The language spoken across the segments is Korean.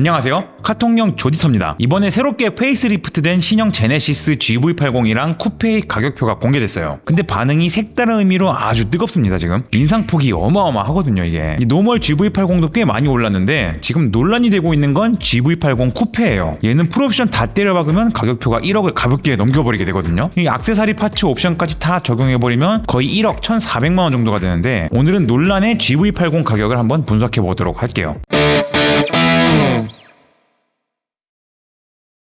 안녕하세요, 카통령 조디터입니다. 이번에 새롭게 페이스리프트된 신형 제네시스 GV80이랑 쿠페의 가격표가 공개됐어요. 근데 반응이 색다른 의미로 아주 뜨겁습니다. 지금 인상폭이 어마어마하거든요. 이게 이 노멀 GV80도 꽤 많이 올랐는데 지금 논란이 되고 있는 건 GV80 쿠페예요. 얘는 풀옵션 다 때려박으면 가격표가 1억을 가볍게 넘겨버리게 되거든요. 이 액세서리 파츠 옵션까지 다 적용해버리면 거의 1억 1,400만원 정도가 되는데, 오늘은 논란의 GV80 가격을 한번 분석해보도록 할게요.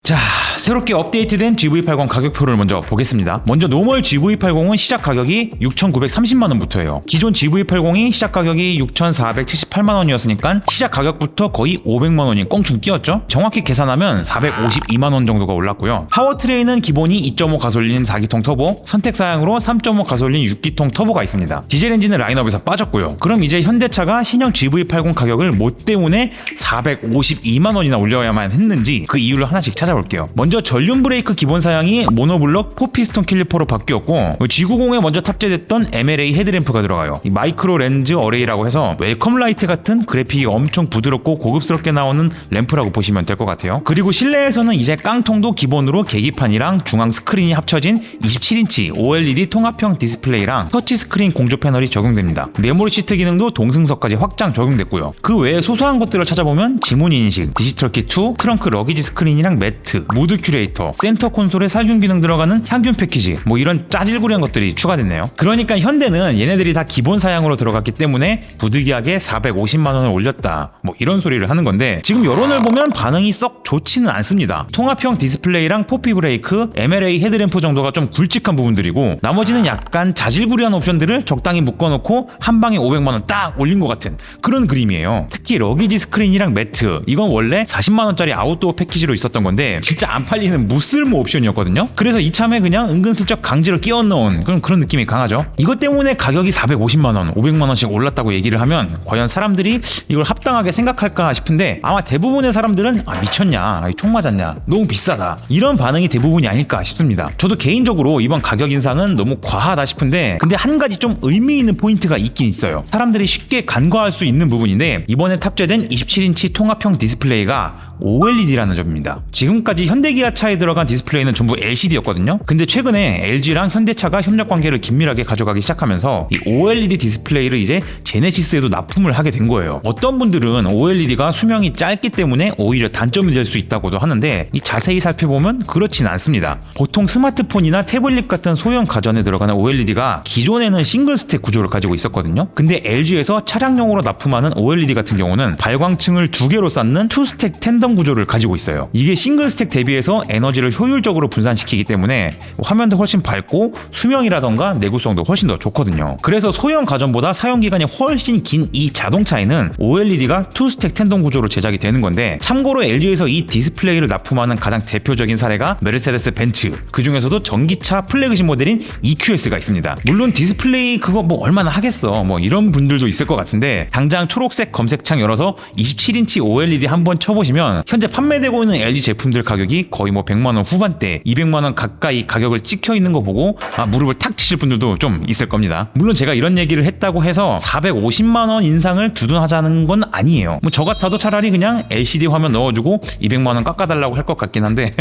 자, 새롭게 업데이트된 GV80 가격표를 먼저 보겠습니다. 먼저 노멀 GV80은 시작 가격이 6,930만원부터예요. 기존 GV80이 시작 가격이 6,478만원이었으니까 시작 가격부터 거의 500만원이 껑충 뛰었죠. 정확히 계산하면 452만원 정도가 올랐고요. 파워트레인은 기본이 2.5 가솔린 4기통 터보, 선택사양으로 3.5 가솔린 6기통 터보가 있습니다. 디젤 엔진은 라인업에서 빠졌고요. 그럼 이제 현대차가 신형 GV80 가격을 뭐 때문에 452만원이나 올려야만 했는지 그 이유를 하나씩 찾아볼게요. 먼저 전륜 브레이크 기본 사양이 모노블럭 4피스톤 캘리퍼로 바뀌었고, G90에 먼저 탑재됐던 MLA 헤드램프가 들어가요. 이 마이크로 렌즈 어레이라고 해서 웰컴 라이트 같은 그래픽이 엄청 부드럽고 고급스럽게 나오는 램프라고 보시면 될 것 같아요. 그리고 실내에서는 이제 깡통도 기본으로 계기판이랑 중앙 스크린이 합쳐진 27인치 OLED 통합형 디스플레이랑 터치 스크린 공조 패널이 적용됩니다. 메모리 시트 기능도 동승석까지 확장 적용됐고요. 그 외에 소소한 것들을 찾아보면 지문 인식, 디지털 키 2, 트렁크 러기지 스크린이랑 매트, 무드 큐레이터, 센터 콘솔에 살균 기능 들어가는 향균 패키지, 뭐 이런 짜질구리한 것들이 추가됐네요. 그러니까 현대는 얘네들이 다 기본 사양으로 들어갔기 때문에 부득이하게 450만원을 올렸다, 뭐 이런 소리를 하는 건데, 지금 여론을 보면 반응이 썩 좋지는 않습니다. 통합형 디스플레이랑 포피 브레이크, MLA 헤드램프 정도가 좀 굵직한 부분들이고, 나머지는 약간 자질구리한 옵션들을 적당히 묶어놓고 한 방에 500만원 딱 올린 것 같은 그런 그림이에요. 특히 러기지 스크린이랑 매트, 이건 원래 40만원짜리 아웃도어 패키지로 있었던 건데 진짜 안 팔리는 무쓸모 옵션이었거든요. 그래서 이참에 그냥 은근슬쩍 강제로 끼워 넣은 그런 느낌이 강하죠. 이것 때문에 가격이 450만원, 500만원씩 올랐다고 얘기를 하면 과연 사람들이 이걸 합당하게 생각할까 싶은데, 아마 대부분의 사람들은 미쳤냐, 총 맞았냐, 너무 비싸다, 이런 반응이 대부분이 아닐까 싶습니다. 저도 개인적으로 이번 가격 인상은 너무 과하다 싶은데, 근데 한 가지 좀 의미 있는 포인트가 있긴 있어요. 사람들이 쉽게 간과할 수 있는 부분인데, 이번에 탑재된 27인치 통합형 디스플레이가 OLED라는 점입니다. 지금까지 현대기아차에 들어간 디스플레이는 전부 LCD였거든요. 근데 최근에 LG랑 현대차가 협력 관계를 긴밀하게 가져가기 시작하면서 이 OLED 디스플레이를 이제 제네시스에도 납품을 하게 된 거예요. 어떤 분들은 OLED가 수명이 짧기 때문에 오히려 단점이 될 수 있다고도 하는데, 이 자세히 살펴보면 그렇진 않습니다. 보통 스마트폰이나 태블릿 같은 소형 가전에 들어가는 OLED가 기존에는 싱글 스택 구조를 가지고 있었거든요. 근데 LG에서 차량용으로 납품하는 OLED 같은 경우는 발광층을 2개로 쌓는 투 스택 텐덤 구조를 가지고 있어요. 이게 싱글 스택 대비해서 에너지를 효율적으로 분산시키기 때문에 화면도 훨씬 밝고 수명이라던가 내구성도 훨씬 더 좋거든요. 그래서 소형 가전보다 사용기간이 훨씬 긴 이 자동차에는 OLED가 투 스택 텐덤 구조로 제작이 되는 건데, 참고로 LG에서 이 디스플레이를 납품하는 가장 대표적인 사례가 메르세데스 벤츠, 그 중에서도 전기차 플래그십 모델인 EQS가 있습니다. 물론 디스플레이 그거 뭐 얼마나 하겠어, 뭐 이런 분들도 있을 것 같은데, 당장 초록색 검색창 열어서 27인치 OLED 한번 쳐보시면 현재 판매되고 있는 LG 제품들 가격이 거의 뭐 100만원 후반대, 200만원 가까이 가격을 찍혀 있는 거 보고 무릎을 탁 치실 분들도 좀 있을 겁니다. 물론 제가 이런 얘기를 했다고 해서 450만원 인상을 두둔하자는 건 아니에요. 뭐 저 같아도 차라리 그냥 LCD 화면 넣어주고 200만원 깎아달라고 할 것 같긴 한데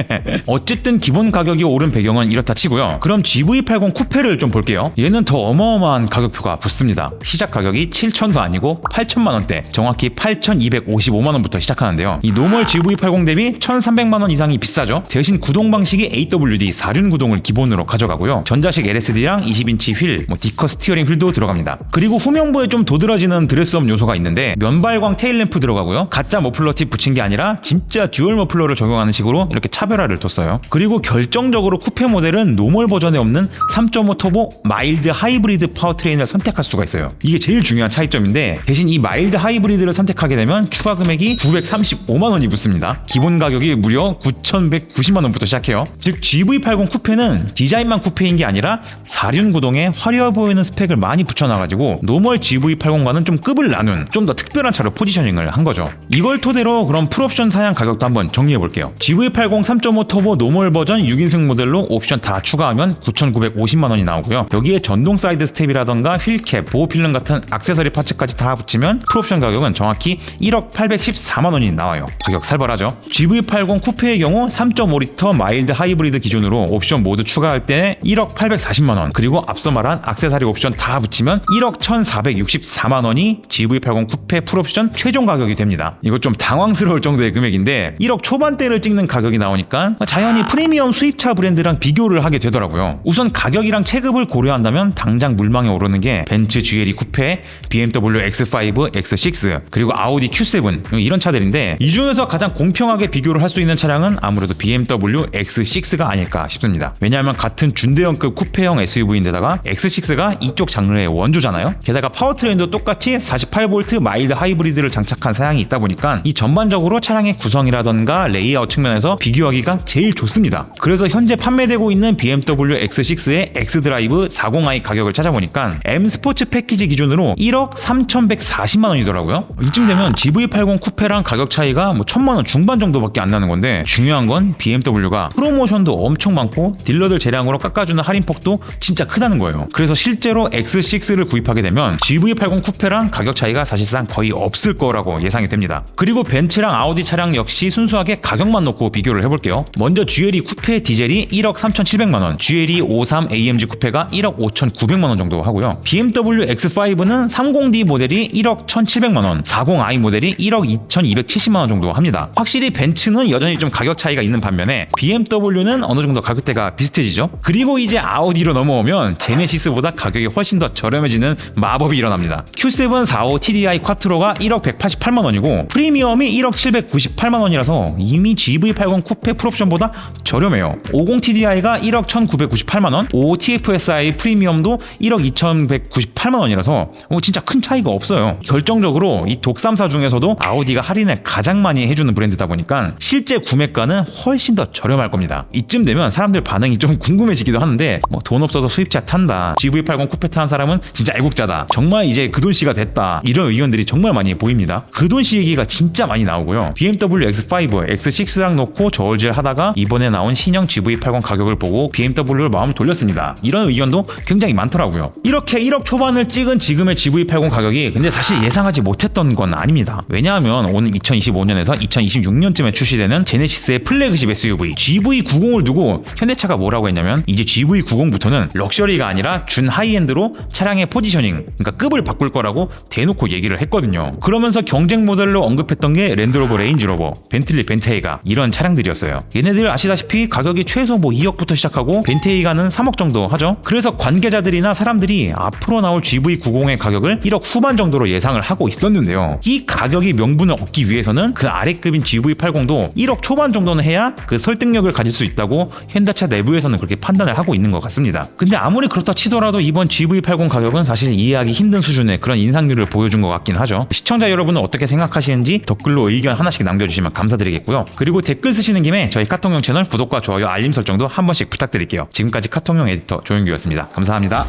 어쨌든 기본 가격이 오른 배경은 이렇다 치고요. 그럼 GV80 쿠페를 좀 볼게요. 얘는 더 어마어마한 가격표가 붙습니다. 시작 가격이 7천도 아니고 8천만원대, 정확히 8,255만원부터 시작하는데요. 이 노멀 GV80 대비 1,300만원 이상이 비싸죠. 대신 구동 방식이 AWD 4륜 구동을 기본으로 가져가고요. 전자식 LSD랑 20인치 휠, 디커 스티어링 휠도 들어갑니다. 그리고 후면부에 좀 도드라지는 드레스업 요소가 있는데, 면발광 테일램프 들어가고요. 가짜 머플러 팁 붙인 게 아니라 진짜 듀얼 머플러를 적용하는 식으로 이렇게 차별화를 뒀어요. 그리고 결정적으로 쿠페 모델은 노멀 버전에 없는 3.5 터보 마일드 하이브리드 파워트레인을 선택할 수가 있어요. 이게 제일 중요한 차이점인데, 대신 이 마일드 하이브리드를 선택하게 되면 추가 금액이 935만원이 붙습니다. 기본 가격이 무려 890만 원부터 시작해요. 즉 GV80 쿠페는 디자인만 쿠페인 게 아니라 4륜 구동에 화려해 보이는 스펙을 많이 붙여놔가지고 노멀 GV80과는 좀 급을 나눈 좀 더 특별한 차로 포지셔닝을 한 거죠. 이걸 토대로 그럼 풀옵션 사양 가격도 한번 정리해볼게요. GV80 3.5 터보 노멀 버전 6인승 모델로 옵션 다 추가하면 9,950만 원이 나오고요. 여기에 전동 사이드 스텝이라던가 휠캡, 보호 필름 같은 액세서리 파츠까지 다 붙이면 풀옵션 가격은 정확히 1억 814만 원이 나와요. 가격 살벌하죠. GV80 쿠페의 경우 3.5리터 마일드 하이브리드 기준으로 옵션 모두 추가할 때 1억 840만 원, 그리고 앞서 말한 액세서리 옵션 다 붙이면 1억 1,464만 원이 GV80 쿠페 풀옵션 최종 가격이 됩니다. 이거 좀 당황스러울 정도의 금액인데 1억 초반대를 찍는 가격이 나오니까 자연히 프리미엄 수입차 브랜드랑 비교를 하게 되더라고요. 우선 가격이랑 체급을 고려한다면 당장 물망에 오르는 게 벤츠 GLE 쿠페, BMW X5, X6, 그리고 아우디 Q7 이런 차들인데 이 중에서 가장 공평하게 비교를 할 수 있는 차량은 아무래도 BMW X6가 아닐까 싶습니다. 왜냐하면 같은 준대형급 쿠페형 SUV인데다가 X6가 이쪽 장르의 원조잖아요. 게다가 파워트레인도 똑같이 48V 마일드 하이브리드를 장착한 사양이 있다 보니까 이 전반적으로 차량의 구성이라던가 레이아웃 측면에서 비교하기가 제일 좋습니다. 그래서 현재 판매되고 있는 BMW X6의 X드라이브 40i 가격을 찾아보니까 M 스포츠 패키지 기준으로 1억 3,140만 원이더라고요. 이쯤 되면 GV80 쿠페랑 가격 차이가 뭐 1,000만 원 중반 정도밖에 안 나는 건데 중요한 건 BMW가 프로모션도 엄청 많고 딜러들 재량으로 깎아주는 할인폭도 진짜 크다는 거예요. 그래서 실제로 X6를 구입하게 되면 GV80 쿠페랑 가격 차이가 사실상 거의 없을 거라고 예상이 됩니다. 그리고 벤츠랑 아우디 차량 역시 순수하게 가격만 놓고 비교를 해볼게요. 먼저 GLE 쿠페 디젤이 1억 3,700만 원, GLE 53 AMG 쿠페가 1억 5,900만 원 정도 하고요. BMW X5는 30D 모델이 1억 1,700만 원, 40i 모델이 1억 2,270만 원 정도 합니다. 확실히 벤츠는 여전히 좀 가격 차이가 있는 반면에 BMW는 어느 정도 가격대가 비슷해지죠. 그리고 이제 아우디로 넘어오면 제네시스보다 가격이 훨씬 더 저렴해지는 마법이 일어납니다. Q7 45 TDI 쿼트로가 1억 188만 원이고 프리미엄이 1억 798만 원이라서 이미 GV80 쿠페 풀옵션보다 저렴해요. 50 TDI가 1억 1998만 원, 55 TFSI 프리미엄도 1억 2198만 원이라서 진짜 큰 차이가 없어요. 결정적으로 이 독삼사 중에서도 아우디가 할인을 가장 많이 해주는 브랜드다 보니까 실제 구매가는 훨씬 더 저렴할 겁니다. 이쯤 되면 사람들 반응이 좀 궁금해지기도 하는데 돈 없어서 수입차 탄다, GV80 쿠페 타는 사람은 진짜 애국자다, 정말 이제 그돈씨가 됐다, 이런 의견들이 정말 많이 보입니다. 그돈씨 얘기가 진짜 많이 나오고요. BMW X5, X6랑 놓고 저울질 하다가 이번에 나온 신형 GV80 가격을 보고 BMW를 마음 돌렸습니다, 이런 의견도 굉장히 많더라고요. 이렇게 1억 초반을 찍은 지금의 GV80 가격이 근데 사실 예상하지 못했던 건 아닙니다. 왜냐하면 오는 2025년에서 2026년쯤에 출시되는 제네시스의 플래그십 SUV GV90을 두고 현대차가 뭐라고 했냐면 이제 GV90부터는 럭셔리가 아니라 준 하이엔드로 차량의 포지셔닝, 그러니까 급을 바꿀 거라고 대놓고 얘기를 했거든요. 그러면서 경쟁 모델로 언급했던 게 랜드로버 레인지로버, 벤틀리 벤테이가 이런 차량들이었어요. 얘네들 아시다시피 가격이 최소 2억부터 시작하고 벤테이가는 3억 정도 하죠. 그래서 관계자들이나 사람들이 앞으로 나올 GV90의 가격을 1억 후반 정도로 예상을 하고 있었는데요. 이 가격이 명분을 얻기 위해서는 그 아래급인 GV80도 1억 초반 정도는 해야 그 설득력을 가질 수 있다고 현대차 내부에서는 그렇게 판단을 하고 있는 것 같습니다. 근데 아무리 그렇다 치더라도 이번 GV80 가격은 사실 이해하기 힘든 수준의 그런 인상률을 보여준 것 같긴 하죠. 시청자 여러분은 어떻게 생각하시는지 댓글로 의견 하나씩 남겨주시면 감사드리겠고요. 그리고 댓글 쓰시는 김에 저희 카톡용 채널 구독과 좋아요, 알림 설정도 한 번씩 부탁드릴게요. 지금까지 카톡용 에디터 조윤규였습니다. 감사합니다.